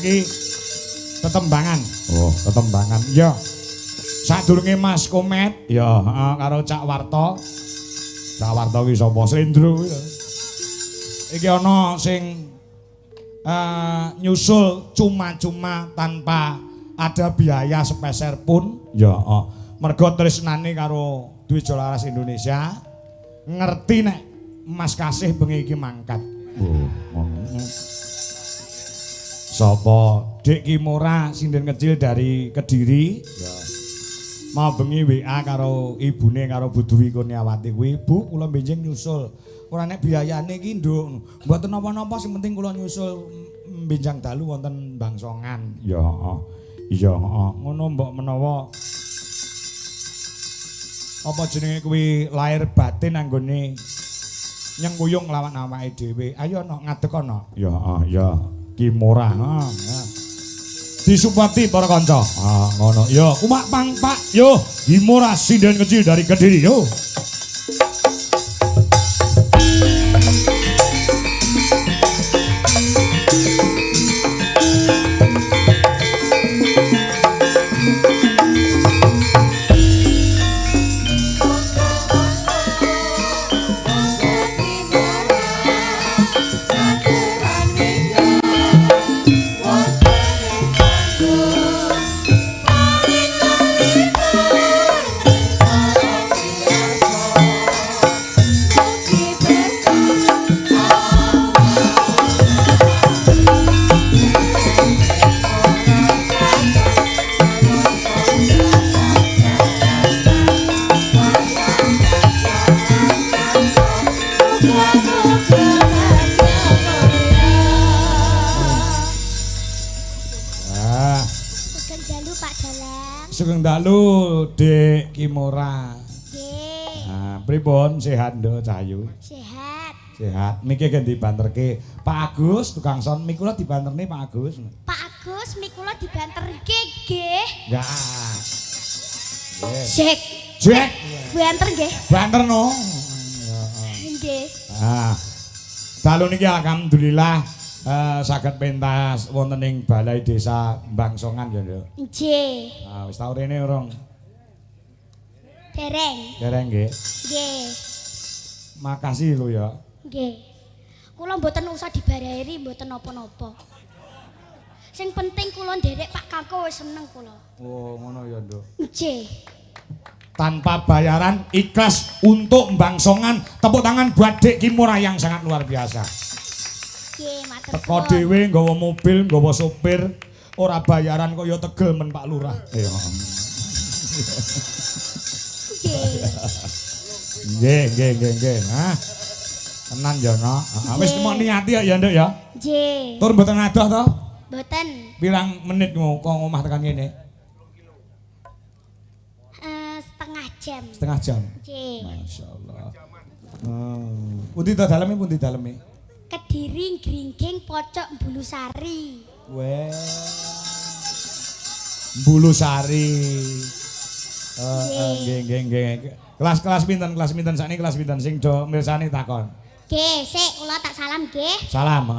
iki tetembangan. Oh, tetembangan. Ya. Sadurunge Mas Komet, ya karo Cak Warto. Cak Warto ki sapa? Slendro kuwi. Iki ana sing nyusul cuma-cuma tanpa ada biaya sepeser pun. Ya, mergo tresnane karo Dwi Jolaras Indonesia. Ngerti nek Mas Kasih bengi iki mangkat. Sapa? Dik Kimora sinden kecil dari Kediri. Ya. Mau bengi WA karo ibune karo Bu Dwi Kurniawati kuwi, Bu, kula benjing nyusul. Ora nek biayane iki, Nduk. Mboten napa-napa sing penting kula nyusul benjang dalu wonten Bangsongan. Ya, iya, ngono mbok menawa apa jenenge kuwi lahir batin anggone nyengkuyung lawan awake dhewe. Ayo ana ngadeg ana. Ya, ya. Kimora. Disupati para kanca. Ngono. Yo, kumak pang Pak. Yo, Kimora sinden kecil dari Kediri. Yo. Sugeng dalu Dik Kimora. Nggih. Nah, pripun sehat Nduk Cahayu? Sehat. Sehat. Miki gen dibanterke Pak Agus tukang son mik kula dibanterne Pak Agus. Pak Agus mik kula dibanterke nggih. Ya. Cek. Cek. Banter nggih. Banterno. Nggih. Ah. Dalu niki alhamdulillah saged pentas wonten ing Balai Desa Bangsongan ya, Nduk. Nggih. Ah, wis tau rene urung? Dereng. Dereng nggih. Nggih. Makasih lho ya. Nggih. Kula mboten usah dibayari mboten napa-napa. Sing penting kula nderek Pak Kakko wis seneng kula. Oh, ngono ya, Nduk. Nggih. Tanpa bayaran ikhlas untuk Bangsongan. Tepuk tangan buat Dik Kimora yang sangat luar biasa. Nggih, matur Teko suwun. dhewe nggawa mobil, nggawa sopir, ora bayaran kok ya tegel men Pak Lurah. Iya. Nggih. Nah. Tenan ya, Nok. Wis mok niati ya, Nduk ya. Nggih. Tur mboten adoh to? Mboten. Pirang menit kok omah tekan kene? Setengah jam. Setengah jam. Nggih. Masyaallah. Pundi to daleme, pundi daleme? Kediri Gringging Pocok Bulusari. Weh. Bulusari. Nggih. Kelas pinten sakniki kelas pinten sing do mirsani takon. Nggih, sik kula tak salam nggih. Salam,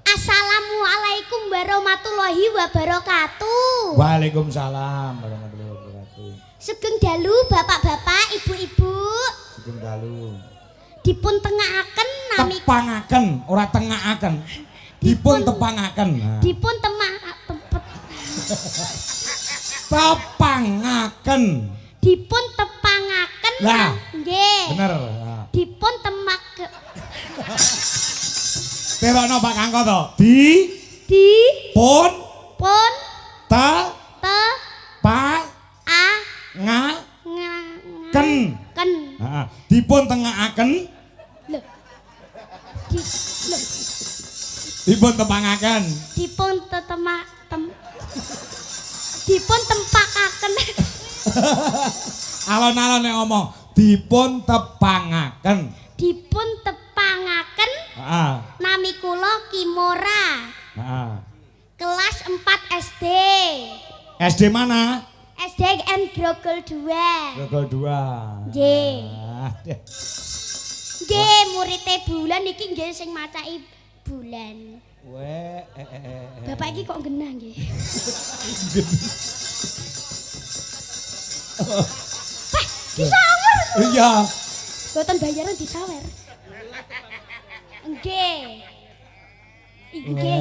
Assalamualaikum warahmatullahi wabarakatuh. Waalaikumsalam warahmatullahi wabarakatuh. Sugeng dalu bapak-bapak, ibu-ibu. Sugeng dalu. Dipun tengakaken nami Tepangaken, ora tengakaken. Dipun tepangaken. dipun temak Tepangaken. dipun tepangaken. Lah, nggih. bener. Dipun temak Terokno Pak Kangko to. dipun Pun te te pa a nga ken. Dipun tengakaken. Lho. Di, lho. Dipun tepangaken. Dipun dipun tempakaken. Alon-alon nek ngomong dipun tepangaken. Dipun tepangaken. Heeh. Nami kula Kimora. Heeh. Kelas 4 SD. SD mana? SDN Grogol 2. Grogol 2. Nggih. Deh. Nggih, muridé Bulan iki nggih sing macai Bulan. Bapak iki kok genah nggih. Disawer. Iya. Boten bayaran disawer. Nggih. Nggih.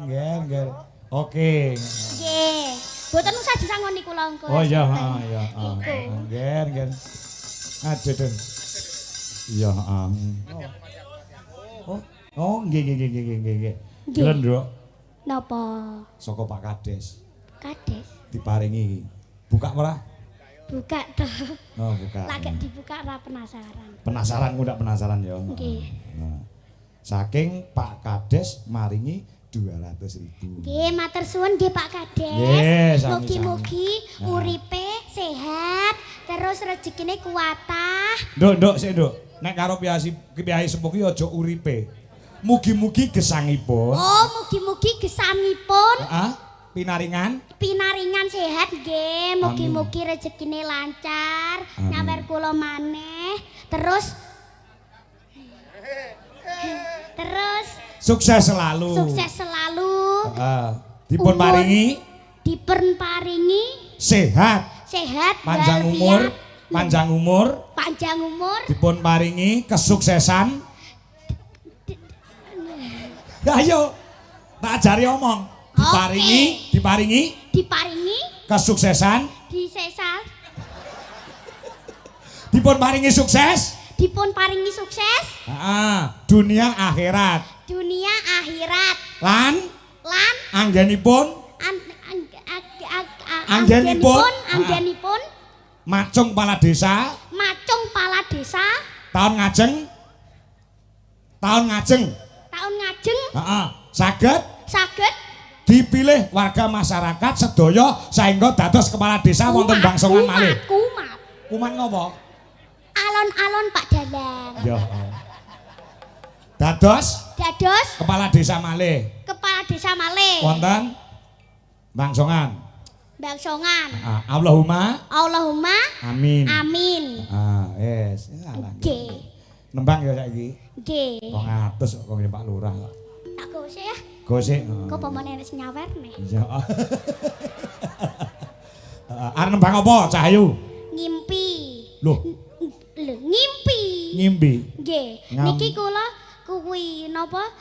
Nggih. Oke. Nggih. Boten usah disangoni kula engko. Oh iya, iya. Nggih. Aduh. Iya, Oh, nggih. Kelen, Nduk. Napa? Saka Pak Kades Kades. diparingi. Buka ora? Buka toh. Oh, buka. Lagi dibuka ora penasaran. Penasaran ndak penasaran ya. Nggih. Nah. Saking Pak Kades maringi 200.000. Nggih, matur suwun nggih Pak Kades. Nggih, sami-sami. Mugi-mugi uripe sehat, terus rezekine kuwatah. Nduk, sik Nduk. Nek karo piyai sepuh ki aja uripe. Mugi-mugi gesangipun. Oh, mugi-mugi gesangipun Heeh. Pinaringan. pinaringan sehat nggih. Mugi-mugi rezekine lancar, nyawer kula maneh. Terus Sukses selalu. sukses selalu. Heeh. Dipun paringi sehat, sehat panjang walafiat, umur, panjang umur, dipun paringi kesuksesan. Ayo, tak ajari omong. Diparingi kesuksesan, disesal, dipun paringi sukses. dipun paringi sukses Dunia akhirat. dunia akhirat Lan lan anggenipun anggenipun macung kepala desa macung pala desa tahun ngajeng. Saged dipilih warga masyarakat sedaya sehingga dados kepala desa wonten bangsongan malih. Kumat ngopo? Alon-alon Pak Dalang. Ya. Dados kepala desa malih kepala desa malih wonten bangsongan. Allahumma amin. Wis. Nggih. Nembang ya saiki. Nggih. 200 kok ngene Pak Lurah kok. Tak gosek ya. Gosek. Kok pemane wis nyawer nih. Iya. Arep nembang apa, Cahyu? Ngimpi. Loh, Ngimpi. ngimpi. Nggih. Niki kula kuwi napa?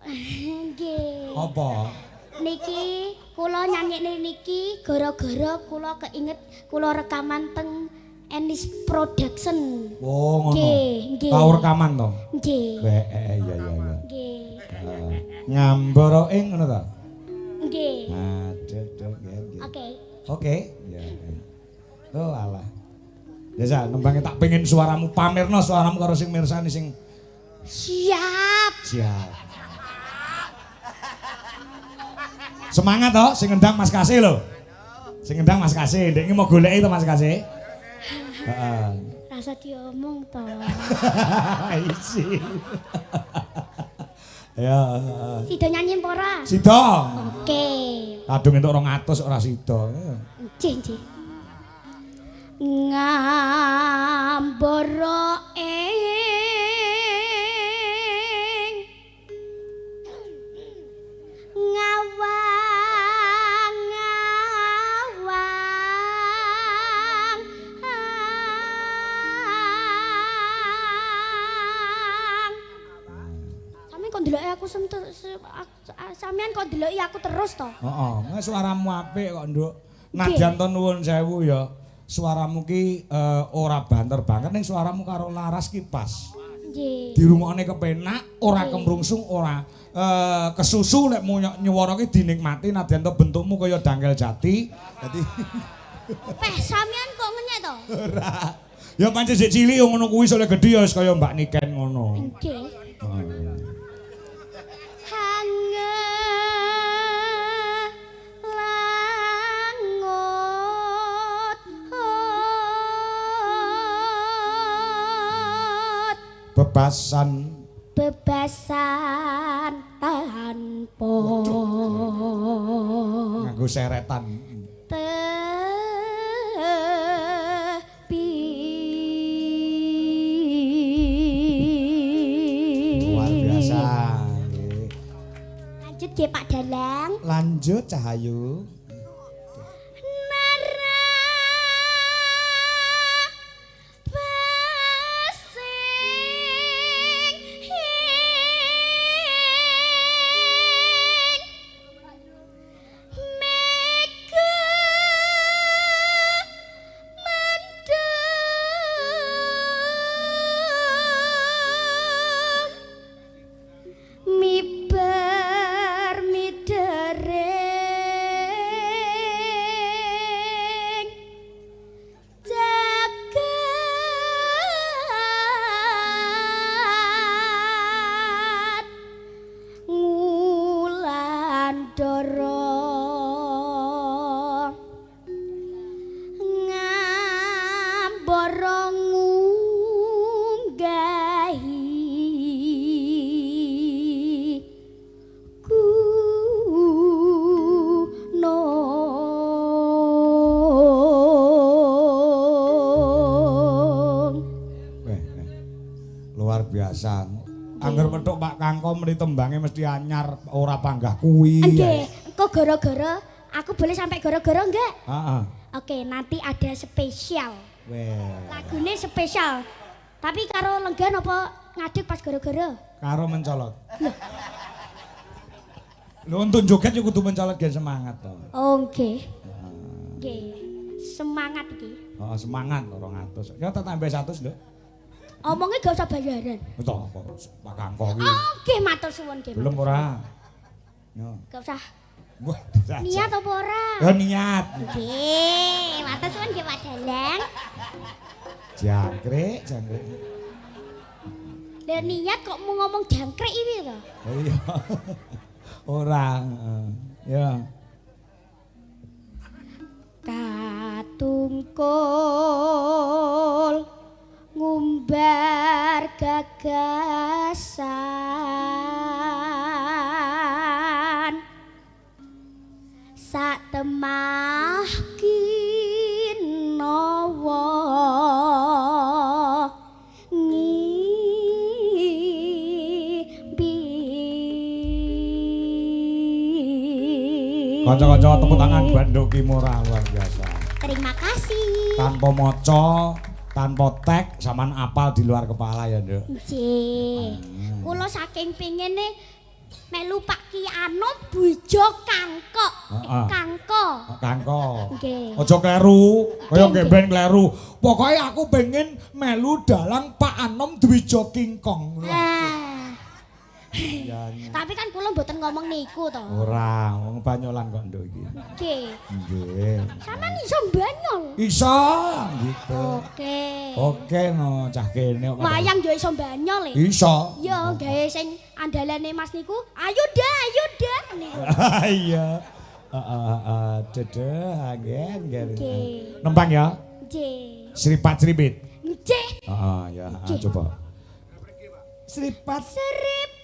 Nggih. Apa? Niki kula nyanyekne niki gara-gara kula keinget kula rekaman teng Enis Production. Oh, ngono. Nggih. Tau rekaman to? Nggih. Iya. Nggih. Ngambara ing ngono to? Nggih. Aduh, nggih. Oke. Ya. Oh, alah. Desa nembange tak pengen suaramu pamerno suaramu karo sing mirsani sing Siap. Semangat toh sing ngendang Mas Kasih lho. Sing ngendang Mas Kasih, ndek iki mau goleki to Mas Kasih. Heeh. Rasa diomong to. Isi. Ya. Sida nyanyi apa ora? Sida. Oke. Kadung entuk 200 ora sida. Nggih. Ngambara ing ngawang-ngawang sampeyan kok ndeloki aku sampeyan kok ndeloki aku terus to? Heeh, suaramu apik kok, Nduk. Nadyan to nuwun sewu ya. Suaramu ki ora banter banget ning suaramu karo laras ki pas. Nggih. Dirungokne kepenak, ora kemrungsung, ora kesusu lek nyuwara ki dinikmati nadyan to bentukmu kaya dangkel jati. Dadi Sampeyan kok ngenyek to? ora. Ya pancen sik cilik yo ngono kuwi soalnya gedhe ya wis kaya Mbak Niken ngono. Nggih. Bebasan tanpa nganggo seretan. Tepi Luar biasa. Lanjut nggih Pak Dalang. Lanjut Cahayu. Nara biasa. Angger metuk Pak Kangko mrene tembange mesti anyar ora panggah kuwi. Nggih, engko gara-gara aku boleh sampai gara-gara enggak? Heeh. Oke, nanti ada spesial. Weh. Lagune spesial. Tapi karo lenggan apa ngadeg pas gara-gara? Karo mencolot. Lho untuk joget yo kudu mencolot gen semangat to. Oh, nggih. Nggih. Semangat iki. Heeh, semangat 200. Ya tak tambah 100 lho. Omongnya gak usah bayaran. Betul kok Pak Kangko iki. Oke, matur suwun nggih. Belum ora. Yo. Gak usah. Wah, Niat apa ora? Ya niat. Nggih, matur suwun nggih Pak Dalang. Jangkrik. Dan niat kok mau ngomong jangkrik ini to? Iya. Orang. Ya. Katungkul ngumbar gagasan sak temah kinawa Kanca-kanca tepuk tangan Bandung Kimura luar biasa. Terima kasih. Tanpa maca, tanpa tek, saman apal di luar kepala ya, Nduk. Nggih. Kula saking pengene melu Pak Ki Anom bujo Kangkok. Kangko. Kangko. Nggih. Aja kleru, kaya Nggih, nggih kleru. Pokoke aku pengen melu dalang Pak Anom Dwijo Kingkong. Tapi kan kula mboten ngomong niku to. Ora, wong Banyolan kok Nduk iki. Nggih. Nggih. Sampeyan iso mbanyol. Iso gitu. Oke. Oke no, cah kene kok. Wayang yo iso mbanyol e. Iso. Yo gawe sing andalane Mas niku, ayo dah niku. Iya. Dedeh, ngen. Nggih. Nempang ya. Nggih. Sripat sripit. Nggih. Ya, coba. Sripat Sripat sripit.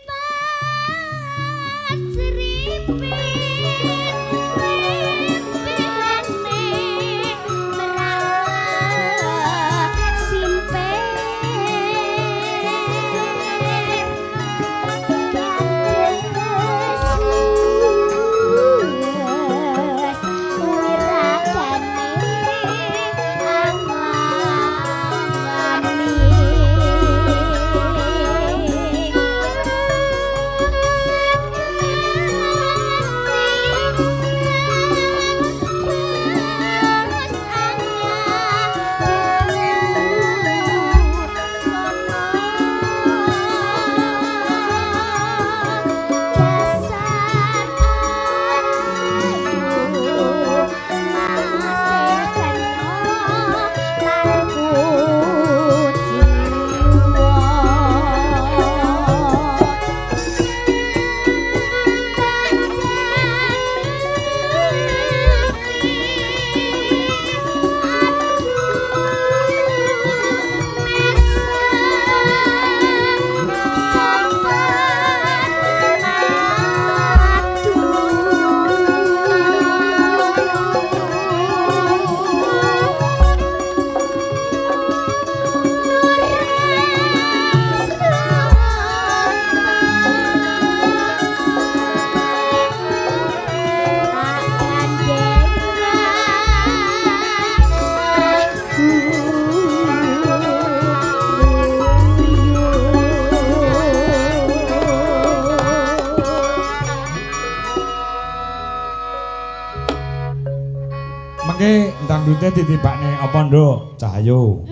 dangdute ditibakne apa, Nduk? Cahyo.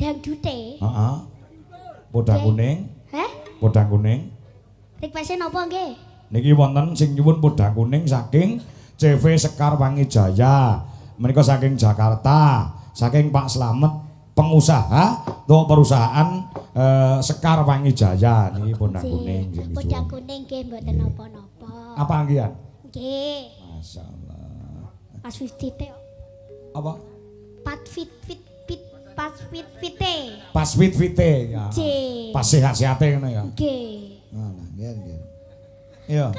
Dangdute. Heeh. Podang Nggih. kuning. Heh? Podang kuning. Request napa nggih? Niki wonten sing nyuwun podang kuning saking CV Sekar Wangijaya. Menika saking Jakarta, saking Pak Slamet pengusaha atau perusahaan Sekar Wangijaya niki podang kuning sing Podang disuwun. kuning nggih mboten napa-napa. Apa anggian? Nggih. Masyaallah. Pas fit-fite. Apa? Pas fit-fite. Pas fit-fite ya. J. Pas sehat-sehate ngono ya. Nggih. Ngono, nggih. Iya.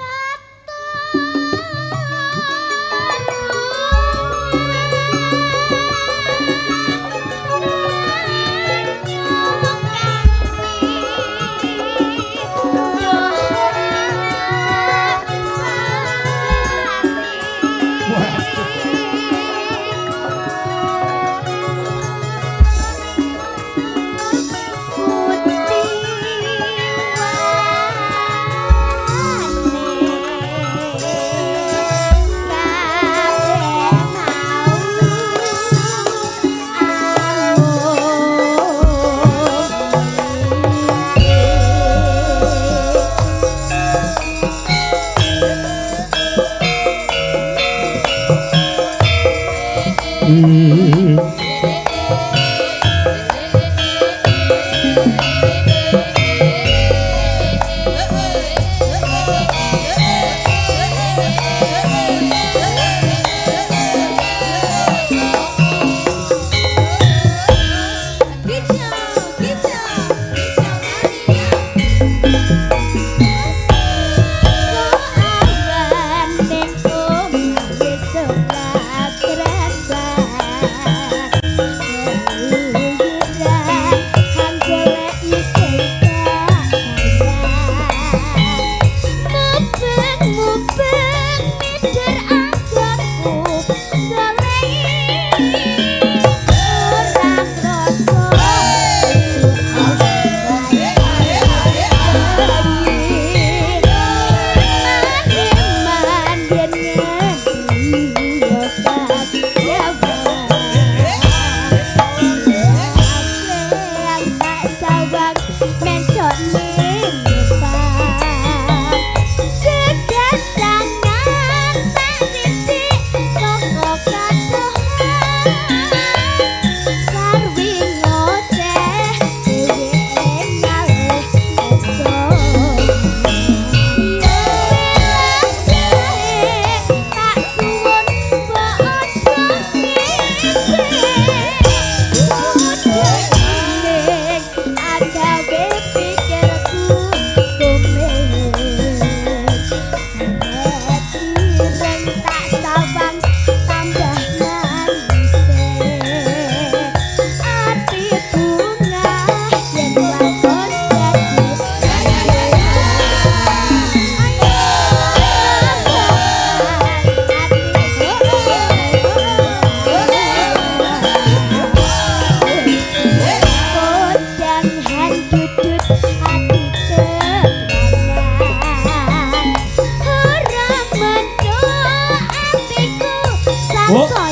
Oh.